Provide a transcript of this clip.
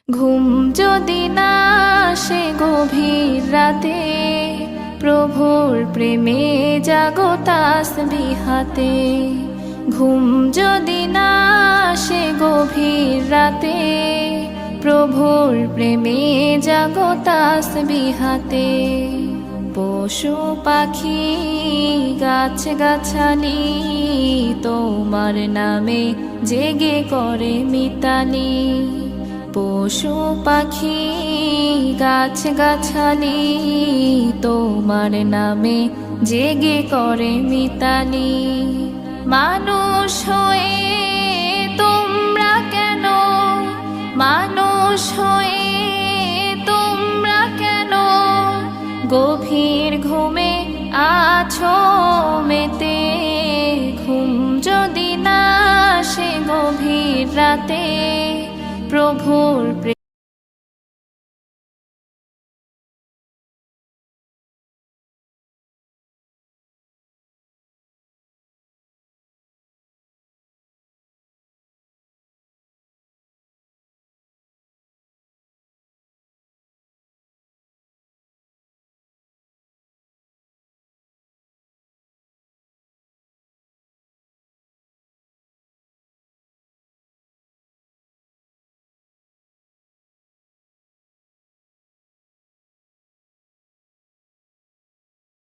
ঘুম যদি না আসে গভীর রাতে, প্রভুর প্রেমে জাগো তাসবিহাতে। ঘুম যদি না আসে গভীর রাতে, প্রভুর প্রেমে জাগো তাসবিহাতে। পশু পাখি গাছ গাছালি তোমার নামে জেগে করে মিতালি। পশু পাখি গাছ গাছালি তোমার নামে জেগে করে মিতালি। মানুষ হয়ে তোমরা কেন, মানুষ হয়ে তোমরা কেন গভীর ঘুমে আছো মেতে। ঘুম যদি না আসে গভীর রাতে, প্রভুর প্রেমে